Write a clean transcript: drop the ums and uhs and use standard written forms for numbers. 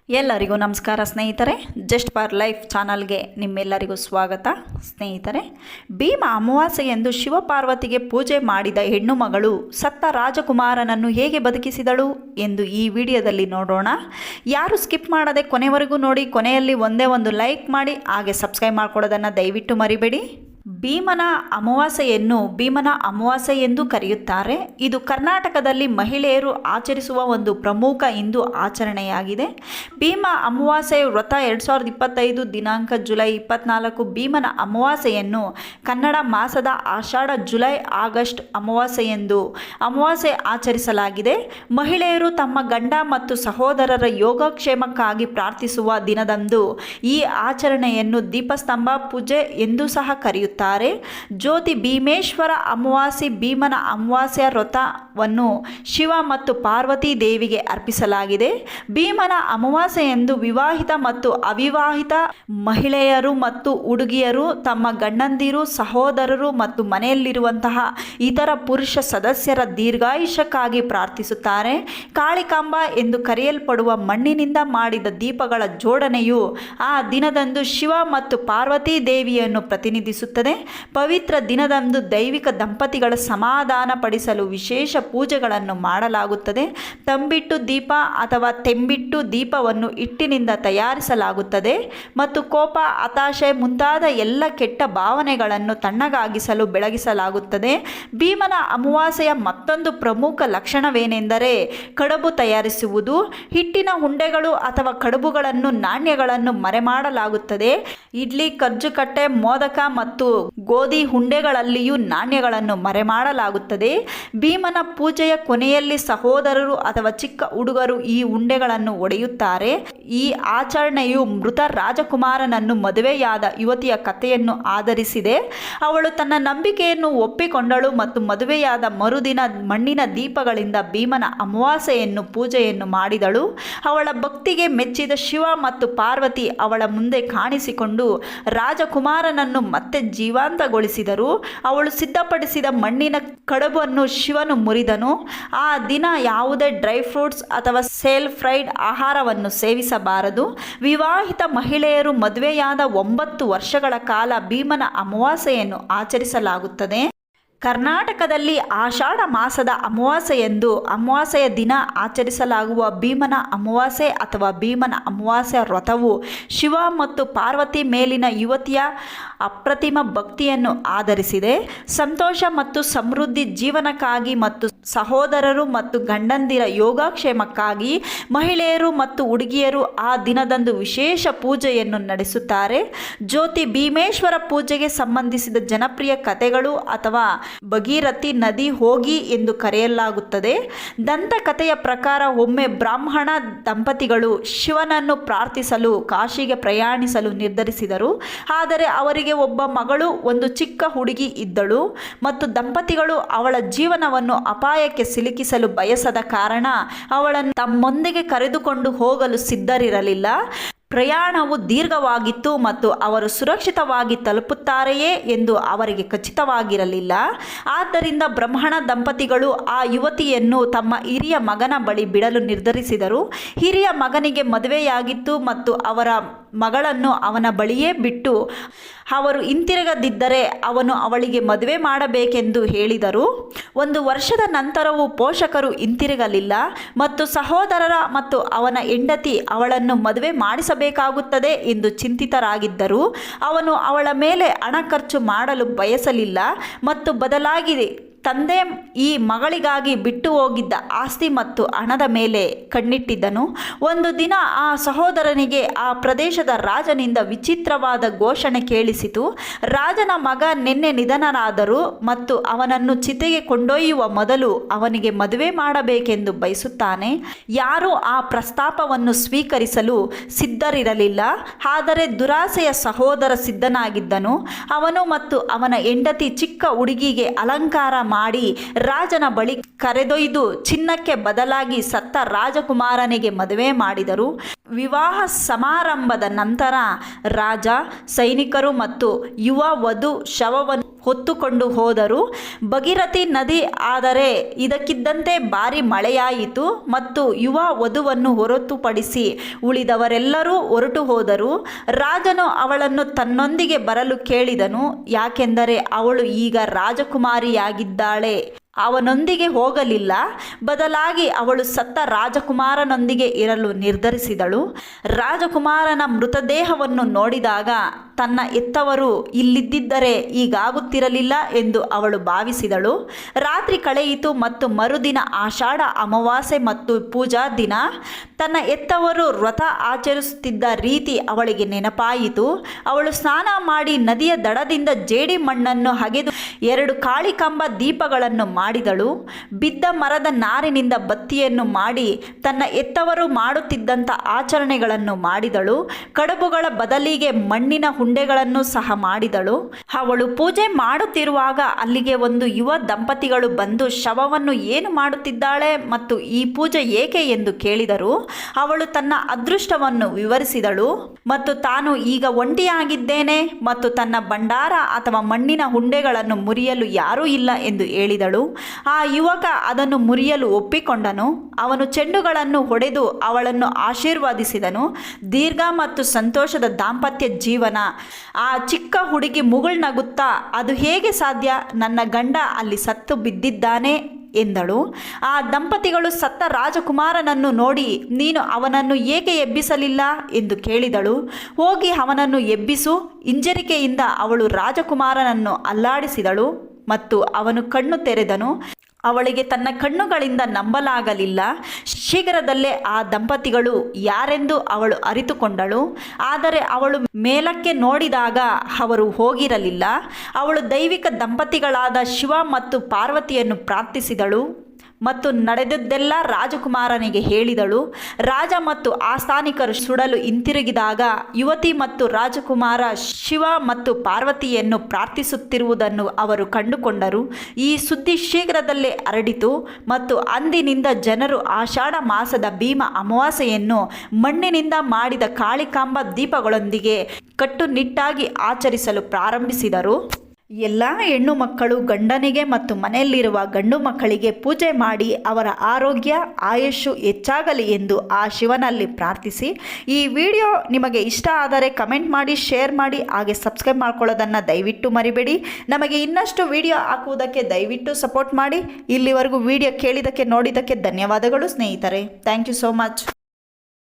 ಎಲ್ಲರಿಗೂ ನಮಸ್ಕಾರ ಸ್ನೇಹಿತರೆ. ಜಸ್ಟ್ ಫಾರ್ ಲೈಫ್ ಚಾನಲ್ಗೆ ನಿಮ್ಮೆಲ್ಲರಿಗೂ ಸ್ವಾಗತ. ಸ್ನೇಹಿತರೆ, ಭೀಮ ಅಮಾವಾಸ್ಯೆ ಎಂದು ಶಿವಪಾರ್ವತಿಗೆ ಪೂಜೆ ಮಾಡಿದ ಹೆಣ್ಣು ಮಗಳು ಸತ್ತ ರಾಜಕುಮಾರನನ್ನು ಹೇಗೆ ಬದುಕಿಸಿದಳು ಎಂದು ಈ ವಿಡಿಯೋದಲ್ಲಿ ನೋಡೋಣ. ಯಾರು ಸ್ಕಿಪ್ ಮಾಡದೆ ಕೊನೆವರೆಗೂ ನೋಡಿ, ಕೊನೆಯಲ್ಲಿ ಒಂದೇ ಒಂದು ಲೈಕ್ ಮಾಡಿ, ಹಾಗೆ ಸಬ್ಸ್ಕ್ರೈಬ್ ಮಾಡ್ಕೊಳ್ಳೋದನ್ನು ದಯವಿಟ್ಟು ಮರಿಬೇಡಿ. ಭೀಮನ ಅಮಾವಾಸ್ಯೆ ಎಂದು ಕರೆಯುತ್ತಾರೆ. ಇದು ಕರ್ನಾಟಕದಲ್ಲಿ ಮಹಿಳೆಯರು ಆಚರಿಸುವ ಒಂದು ಪ್ರಮುಖ ಹಿಂದೂ ಆಚರಣೆಯಾಗಿದೆ. ಭೀಮ ಅಮಾವಾಸ್ಯೆ ವ್ರತ 2025 ದಿನಾಂಕ ಜುಲೈ 24. ಭೀಮನ ಅಮಾವಾಸ್ಯೆಯನ್ನು ಕನ್ನಡ ಮಾಸದ ಆಷಾಢ, ಜುಲೈ, ಆಗಸ್ಟ್ ಅಮಾವಾಸ್ಯೆ ಆಚರಿಸಲಾಗಿದೆ. ಮಹಿಳೆಯರು ತಮ್ಮ ಗಂಡ ಮತ್ತು ಸಹೋದರರ ಯೋಗಕ್ಷೇಮಕ್ಕಾಗಿ ಪ್ರಾರ್ಥಿಸುವ ದಿನದಂದು ಈ ಆಚರಣೆಯನ್ನು ದೀಪಸ್ತಂಭ ಪೂಜೆ ಎಂದು ಸಹ ಕರೆಯುತ್ತಾರೆ. ಜ್ಯೋತಿ ಭೀಮೇಶ್ವರ ಅಮಾವಾಸ್ಯೆ. ಭೀಮನ ಅಮಾವಾಸ್ಯೆ ವ್ರತವನ್ನು ಶಿವ ಮತ್ತು ಪಾರ್ವತಿ ದೇವಿಗೆ ಅರ್ಪಿಸಲಾಗಿದೆ. ಭೀಮನ ಅಮಾವಾಸ್ಯೆಯಂದು ವಿವಾಹಿತ ಮತ್ತು ಅವಿವಾಹಿತ ಮಹಿಳೆಯರು ಮತ್ತು ಹುಡುಗಿಯರು ತಮ್ಮ ಗಂಡಂದಿರು, ಸಹೋದರರು ಮತ್ತು ಮನೆಯಲ್ಲಿರುವಂತಹ ಇತರ ಪುರುಷ ಸದಸ್ಯರ ದೀರ್ಘಾಯುಷ್ಯಕ್ಕಾಗಿ ಪ್ರಾರ್ಥಿಸುತ್ತಾರೆ. ಕಾಳಿಕಾಂಬ ಎಂದು ಕರೆಯಲ್ಪಡುವ ಮಣ್ಣಿನಿಂದ ಮಾಡಿದ ದೀಪಗಳ ಜೋಡಣೆಯು ಆ ದಿನದಂದು ಶಿವ ಮತ್ತು ಪಾರ್ವತಿ ದೇವಿಯನ್ನು ಪ್ರತಿನಿಧಿಸುತ್ತದೆ. ಪವಿತ್ರ ದಿನದಂದು ದೈವಿಕ ದಂಪತಿಗಳ ಸಮಾಧಾನ ಪಡಿಸಲು ವಿಶೇಷ ಪೂಜೆಗಳನ್ನು ಮಾಡಲಾಗುತ್ತದೆ. ತಂಬಿಟ್ಟು ದೀಪ ಅಥವಾ ತೆಂಬಿಟ್ಟು ದೀಪವನ್ನು ಹಿಟ್ಟಿನಿಂದ ತಯಾರಿಸಲಾಗುತ್ತದೆ ಮತ್ತು ಕೋಪ, ಹತಾಶೆ ಮುಂತಾದ ಎಲ್ಲ ಕೆಟ್ಟ ಭಾವನೆಗಳನ್ನು ತಣ್ಣಗಾಗಿಸಲು ಬೆಳಗಿಸಲಾಗುತ್ತದೆ. ಭೀಮನ ಅಮಾವಾಸ್ಯೆಯ ಮತ್ತೊಂದು ಪ್ರಮುಖ ಲಕ್ಷಣವೇನೆಂದರೆ ಕಡುಬು ತಯಾರಿಸುವುದು. ಹಿಟ್ಟಿನ ಉಂಡೆಗಳು ಅಥವಾ ಕಡುಬುಗಳನ್ನು, ನಾಣ್ಯಗಳನ್ನು ಮರೆಮಾಡಲಾಗುತ್ತದೆ. ಇಡ್ಲಿ, ಕರ್ಜುಕಟ್ಟೆ, ಮೋದಕ ಮತ್ತು ಗೋಧಿ ಉಂಡೆಗಳಲ್ಲಿಯೂ ನಾಣ್ಯಗಳನ್ನು ಮರೆಮಾಡಲಾಗುತ್ತದೆ. ಭೀಮನ ಪೂಜೆಯ ಕೊನೆಯಲ್ಲಿ ಸಹೋದರರು ಅಥವಾ ಚಿಕ್ಕ ಹುಡುಗರು ಈ ಉಂಡೆಗಳನ್ನು ಒಡೆಯುತ್ತಾರೆ. ಈ ಆಚರಣೆಯು ಮೃತ ರಾಜಕುಮಾರನನ್ನು ಮದುವೆಯಾದ ಯುವತಿಯ ಕಥೆಯನ್ನು ಆಧರಿಸಿದೆ. ಅವಳು ತನ್ನ ನಂಬಿಕೆಯನ್ನು ಒಪ್ಪಿಕೊಂಡಳು ಮತ್ತು ಮದುವೆಯಾದ ಮರುದಿನ ಮಣ್ಣಿನ ದೀಪಗಳಿಂದ ಭೀಮನ ಅಮಾವಾಸ್ಯೆಯನ್ನು ಪೂಜೆಯನ್ನು ಮಾಡಿದಳು. ಅವಳ ಭಕ್ತಿಗೆ ಮೆಚ್ಚಿದ ಶಿವ ಮತ್ತು ಪಾರ್ವತಿ ಅವಳ ಮುಂದೆ ಕಾಣಿಸಿಕೊಂಡು ರಾಜಕುಮಾರನನ್ನು ಮತ್ತೆ ಜೀವಂತಗೊಳಿಸಿದರು. ಅವಳು ಸಿದ್ಧಪಡಿಸಿದ ಮಣ್ಣಿನ ಕಡುಬನ್ನು ಶಿವನು ಮುರಿದನು. ಆ ದಿನ ಯಾವುದೇ ಡ್ರೈ ಫ್ರೂಟ್ಸ್ ಅಥವಾ ಸೇಲ್ ಫ್ರೈಡ್ ಆಹಾರವನ್ನು ಸೇವಿಸಬಾರದು. ವಿವಾಹಿತ ಮಹಿಳೆಯರು ಮದುವೆಯಾದ 9 ವರ್ಷಗಳ ಕಾಲ ಭೀಮನ ಅಮಾವಾಸ್ಯೆಯನ್ನು ಆಚರಿಸಲಾಗುತ್ತದೆ. ಕರ್ನಾಟಕದಲ್ಲಿ ಆಷಾಢ ಮಾಸದ ಅಮಾವಾಸ್ಯೆಯಂದು ಅಮಾವಾಸ್ಯೆಯ ದಿನ ಆಚರಿಸಲಾಗುವ ಭೀಮನ ಅಮಾವಾಸ್ಯೆ ಅಥವಾ ಭೀಮನ ಅಮಾವಾಸ್ಯೆ ವ್ರತವು ಶಿವ ಮತ್ತು ಪಾರ್ವತಿ ಮೇಲಿನ ಯುವತಿಯ ಅಪ್ರತಿಮ ಭಕ್ತಿಯನ್ನು ಆಧರಿಸಿದೆ. ಸಂತೋಷ ಮತ್ತು ಸಮೃದ್ಧಿ ಜೀವನಕ್ಕಾಗಿ ಮತ್ತು ಸಹೋದರರು ಮತ್ತು ಗಂಡಂದಿರ ಯೋಗಕ್ಷೇಮಕ್ಕಾಗಿ ಮಹಿಳೆಯರು ಮತ್ತು ಹುಡುಗಿಯರು ಆ ದಿನದಂದು ವಿಶೇಷ ಪೂಜೆಯನ್ನು ನಡೆಸುತ್ತಾರೆ. ಜ್ಯೋತಿ ಭೀಮೇಶ್ವರ ಪೂಜೆಗೆ ಸಂಬಂಧಿಸಿದ ಜನಪ್ರಿಯ ಕಥೆಗಳು ಅಥವಾ ಭಗೀರಥಿ ನದಿ ಹೋಗಿ ಎಂದು ಕರೆಯಲಾಗುತ್ತದೆ. ದಂತಕಥೆಯ ಪ್ರಕಾರ ಒಮ್ಮೆ ಬ್ರಾಹ್ಮಣ ದಂಪತಿಗಳು ಶಿವನನ್ನು ಪ್ರಾರ್ಥಿಸಲು ಕಾಶಿಗೆ ಪ್ರಯಾಣಿಸಲು ನಿರ್ಧರಿಸಿದರು. ಆದರೆ ಅವರಿಗೆ ಒಬ್ಬ ಮಗಳು, ಒಂದು ಚಿಕ್ಕ ಹುಡುಗಿ ಇದ್ದಳು ಮತ್ತು ದಂಪತಿಗಳು ಅವಳ ಜೀವನವನ್ನು ಅಪಾಯಕ್ಕೆ ಸಿಲುಕಿಸಲು ಬಯಸದ ಕಾರಣ ಅವಳನ್ನು ತಮ್ಮೊಂದಿಗೆ ಕರೆದುಕೊಂಡು ಹೋಗಲು ಸಿದ್ಧರಿರಲಿಲ್ಲ. ಪ್ರಯಾಣವು ದೀರ್ಘವಾಗಿತ್ತು ಮತ್ತು ಅವರು ಸುರಕ್ಷಿತವಾಗಿ ತಲುಪುತ್ತಾರೆಯೇ ಎಂದು ಅವರಿಗೆ ಖಚಿತವಾಗಿರಲಿಲ್ಲ. ಆದ್ದರಿಂದ ಬ್ರಾಹ್ಮಣ ದಂಪತಿಗಳು ಆ ಯುವತಿಯನ್ನು ತಮ್ಮ ಹಿರಿಯ ಮಗನ ಬಳಿ ಬಿಡಲು ನಿರ್ಧರಿಸಿದರು. ಹಿರಿಯ ಮಗನಿಗೆ ಮದುವೆಯಾಗಿತ್ತು ಮತ್ತು ಅವರ ಮಗಳನ್ನು ಅವನ ಬಳಿಯೇ ಬಿಟ್ಟು ಅವರು ಹಿಂತಿರುಗದಿದ್ದರೆ ಅವನು ಅವಳಿಗೆ ಮದುವೆ ಮಾಡಬೇಕೆಂದು ಹೇಳಿದರು. 1 ವರ್ಷದ ನಂತರವೂ ಪೋಷಕರು ಹಿಂತಿರುಗಲಿಲ್ಲ ಮತ್ತು ಸಹೋದರರ ಮತ್ತು ಅವನ ಹೆಂಡತಿ ಅವಳನ್ನು ಮದುವೆ ಮಾಡಿಸಬೇಕಾಗುತ್ತದೆ ಎಂದು ಚಿಂತಿತರಾಗಿದ್ದರು. ಅವನು ಅವಳ ಮೇಲೆ ಹಣ ಖರ್ಚು ಮಾಡಲು ಬಯಸಲಿಲ್ಲ ಮತ್ತು ಬದಲಾಗಿ ತಂದೆ ಈ ಮಗಳಿಗಾಗಿ ಬಿಟ್ಟು ಹೋಗಿದ್ದ ಆಸ್ತಿ ಮತ್ತು ಹಣದ ಮೇಲೆ ಕಣ್ಣಿಟ್ಟಿದ್ದನು. ಒಂದು ದಿನ ಆ ಸಹೋದರನಿಗೆ ಆ ಪ್ರದೇಶದ ರಾಜನಿಂದ ವಿಚಿತ್ರವಾದ ಘೋಷಣೆ ಕೇಳಿಸಿತು. ರಾಜನ ಮಗ ನಿನ್ನೆ ನಿಧನರಾದರು ಮತ್ತು ಅವನನ್ನು ಚಿತೆಗೆ ಕೊಂಡೊಯ್ಯುವ ಮೊದಲು ಅವನಿಗೆ ಮದುವೆ ಮಾಡಬೇಕೆಂದು ಬಯಸುತ್ತಾನೆ. ಯಾರೂ ಆ ಪ್ರಸ್ತಾಪವನ್ನು ಸ್ವೀಕರಿಸಲು ಸಿದ್ಧರಿರಲಿಲ್ಲ. ಆದರೆ ದುರಾಸೆಯ ಸಹೋದರ ಸಿದ್ಧನಾಗಿದ್ದನು. ಅವನು ಮತ್ತು ಅವನ ಹೆಂಡತಿ ಚಿಕ್ಕ ಹುಡುಗಿಗೆ ಅಲಂಕಾರ ಮಾಡಿ ರಾಜನ ಬಳಿ ಕರೆದೊಯ್ದು ಚಿನ್ನಕ್ಕೆ ಬದಲಾಗಿ ಸತ್ತ ರಾಜಕುಮಾರನಿಗೆ ಮದುವೆ ಮಾಡಿದರು. ವಿವಾಹ ಸಮಾರಂಭದ ನಂತರ ರಾಜ, ಸೈನಿಕರು ಮತ್ತು ಯುವ ವಧು ಶವವನ್ನು ಹೊತ್ತುಕೊಂಡು ಹೋದರು. ಭಗೀರಥಿ ನದಿ ಆದರೆ ಇದಕ್ಕಿದ್ದಂತೆ ಭಾರಿ ಮಳೆಯಾಯಿತು ಮತ್ತು ಯುವ ವಧುವನ್ನು ಹೊರತುಪಡಿಸಿ ಉಳಿದವರೆಲ್ಲರೂ ಹೊರಟು ಹೋದರು. ರಾಜನು ಅವಳನ್ನು ತನ್ನೊಂದಿಗೆ ಬರಲು ಕೇಳಿದನು, ಯಾಕೆಂದರೆ ಅವಳು ಈಗ ರಾಜಕುಮಾರಿಯಾಗಿದ್ದಾಳೆ. ಅವನೊಂದಿಗೆ ಹೋಗಲಿಲ್ಲ, ಬದಲಾಗಿ ಅವಳು ಸತ್ತ ರಾಜಕುಮಾರನೊಂದಿಗೆ ಇರಲು ನಿರ್ಧರಿಸಿದಳು. ರಾಜಕುಮಾರನ ಮೃತದೇಹವನ್ನು ನೋಡಿದಾಗ ತನ್ನ ಹೆತ್ತವರು ಇಲ್ಲಿದ್ದಿದ್ದರೆ ಹೀಗಾಗುತ್ತಿರಲಿಲ್ಲ ಎಂದು ಅವಳು ಭಾವಿಸಿದಳು. ರಾತ್ರಿ ಕಳೆಯಿತು ಮತ್ತು ಮರುದಿನ ಆಷಾಢ ಅಮಾವಾಸ್ಯೆ ಮತ್ತು ಪೂಜಾ ದಿನ. ತನ್ನ ಹೆತ್ತವರು ವ್ರತ ಆಚರಿಸುತ್ತಿದ್ದ ರೀತಿ ಅವಳಿಗೆ ನೆನಪಾಯಿತು. ಅವಳು ಸ್ನಾನ ಮಾಡಿ ನದಿಯ ದಡದಿಂದ ಜೇಡಿ ಮಣ್ಣನ್ನು ಅಗೆದು 2 ಕಾಳಿಕಾಂಬ ದೀಪಗಳನ್ನು ಮಾಡಿದಳು. ಬಿದ್ದ ಮರದ ನಾರಿನಿಂದ ಬತ್ತಿಯನ್ನು ಮಾಡಿ ತನ್ನ ಹೆತ್ತವರು ಮಾಡುತ್ತಿದ್ದಂಥ ಆಚರಣೆಗಳನ್ನು ಮಾಡಿದಳು. ಕಡುಬುಗಳ ಬದಲಿಗೆ ಮಣ್ಣಿನ ಉಂಡೆಗಳನ್ನು ಸಹ ಮಾಡಿದಳು. ಅವಳು ಪೂಜೆ ಮಾಡುತ್ತಿರುವಾಗ ಅಲ್ಲಿಗೆ ಒಂದು ಯುವ ದಂಪತಿಗಳು ಬಂದು ಶವವನ್ನು ಏನು ಮಾಡುತ್ತಿದ್ದಾಳೆ ಮತ್ತು ಈ ಪೂಜೆ ಏಕೆ ಎಂದು ಕೇಳಿದರು. ಅವಳು ತನ್ನ ಅದೃಷ್ಟವನ್ನು ವಿವರಿಸಿದಳು ಮತ್ತು ತಾನು ಈಗ ಒಂಟಿಯಾಗಿದ್ದೇನೆ ಮತ್ತು ತನ್ನ ಭಂಡಾರ ಅಥವಾ ಮಣ್ಣಿನ ಉಂಡೆಗಳನ್ನು ಮುರಿಯಲು ಯಾರೂ ಇಲ್ಲ ಎಂದು ಹೇಳಿದಳು. ಆ ಯುವಕ ಅದನ್ನು ಮುರಿಯಲು ಒಪ್ಪಿಕೊಂಡನು. ಅವನು ಚೆಂಡುಗಳನ್ನು ಹೊಡೆದು ಅವಳನ್ನು ಆಶೀರ್ವದಿಸಿದನು. ದೀರ್ಘ ಮತ್ತು ಸಂತೋಷದ ದಾಂಪತ್ಯ ಜೀವನ. ಆ ಚಿಕ್ಕ ಹುಡುಗಿ ಮುಗುಳ್ನಗುತ್ತಾ, ಅದು ಹೇಗೆ ಸಾಧ್ಯ, ನನ್ನ ಗಂಡ ಅಲ್ಲಿ ಸತ್ತು ಬಿದ್ದಿದ್ದಾನೆ ಎಂದಳು. ಆ ದಂಪತಿಗಳು ಸತ್ತ ರಾಜಕುಮಾರನನ್ನು ನೋಡಿ, ನೀನು ಅವನನ್ನು ಏಕೆ ಎಬ್ಬಿಸಲಿಲ್ಲ ಎಂದು ಕೇಳಿದಳು. ಹೋಗಿ ಅವನನ್ನು ಎಬ್ಬಿಸು. ಹಿಂಜರಿಕೆಯಿಂದ ಅವಳು ರಾಜಕುಮಾರನನ್ನು ಅಲ್ಲಾಡಿಸಿದಳು ಮತ್ತು ಅವನು ಕಣ್ಣು ತೆರೆದನು. ಅವಳಿಗೆ ತನ್ನ ಕಣ್ಣುಗಳಿಂದ ನಂಬಲಾಗಲಿಲ್ಲ. ಶೀಘ್ರದಲ್ಲೇ ಆ ದಂಪತಿಗಳು ಯಾರೆಂದು ಅವಳು ಅರಿತುಕೊಂಡಳು. ಆದರೆ ಅವಳು ಮೇಲಕ್ಕೆ ನೋಡಿದಾಗ ಅವರು ಹೋಗಿರಲಿಲ್ಲ. ಅವಳು ದೈವಿಕ ದಂಪತಿಗಳಾದ ಶಿವ ಮತ್ತು ಪಾರ್ವತಿಯನ್ನು ಪ್ರಾರ್ಥಿಸಿದಳು ಮತ್ತು ನಡೆದದ್ದೆಲ್ಲ ರಾಜಕುಮಾರನಿಗೆ ಹೇಳಿದಳು. ರಾಜ ಮತ್ತು ಆಸ್ಥಾನಿಕರು ಸುಡಲು ಹಿಂತಿರುಗಿದಾಗ ಯುವತಿ ಮತ್ತು ರಾಜಕುಮಾರ ಶಿವ ಮತ್ತು ಪಾರ್ವತಿಯನ್ನು ಪ್ರಾರ್ಥಿಸುತ್ತಿರುವುದನ್ನು ಅವರು ಕಂಡುಕೊಂಡರು. ಈ ಸುದ್ದಿ ಶೀಘ್ರದಲ್ಲೇ ಹರಡಿತು ಮತ್ತು ಅಂದಿನಿಂದ ಜನರು ಆಷಾಢ ಮಾಸದ ಭೀಮ ಅಮಾವಾಸ್ಯೆಯನ್ನು ಮಣ್ಣಿನಿಂದ ಮಾಡಿದ ಕಾಳಿಕಾಂಬ ದೀಪಗಳೊಂದಿಗೆ ಕಟ್ಟುನಿಟ್ಟಾಗಿ ಆಚರಿಸಲು ಪ್ರಾರಂಭಿಸಿದರು. ಎಲ್ಲ ಹೆಣ್ಣು ಮಕ್ಕಳು ಗಂಡನಿಗೆ ಮತ್ತು ಮನೆಯಲ್ಲಿರುವ ಗಂಡು ಮಕ್ಕಳಿಗೆ ಪೂಜೆ ಮಾಡಿ ಅವರ ಆರೋಗ್ಯ ಆಯುಷ್ಯು ಹೆಚ್ಚಾಗಲಿ ಎಂದು ಆ ಶಿವನಲ್ಲಿ ಪ್ರಾರ್ಥಿಸಿ. ಈ ವಿಡಿಯೋ ನಿಮಗೆ ಇಷ್ಟ ಆದರೆ ಕಮೆಂಟ್ ಮಾಡಿ, ಶೇರ್ ಮಾಡಿ, ಹಾಗೆ ಸಬ್ಸ್ಕ್ರೈಬ್ ಮಾಡ್ಕೊಳ್ಳೋದನ್ನು ದಯವಿಟ್ಟು ಮರಿಬೇಡಿ. ನಮಗೆ ಇನ್ನಷ್ಟು ವಿಡಿಯೋ ಹಾಕುವುದಕ್ಕೆ ದಯವಿಟ್ಟು ಸಪೋರ್ಟ್ ಮಾಡಿ. ಇಲ್ಲಿವರೆಗೂ ವಿಡಿಯೋ ಕೇಳಿದ್ದಕ್ಕೆ ನೋಡಿದ್ದಕ್ಕೆ ಧನ್ಯವಾದಗಳು ಸ್ನೇಹಿತರೆ. Thank you so much.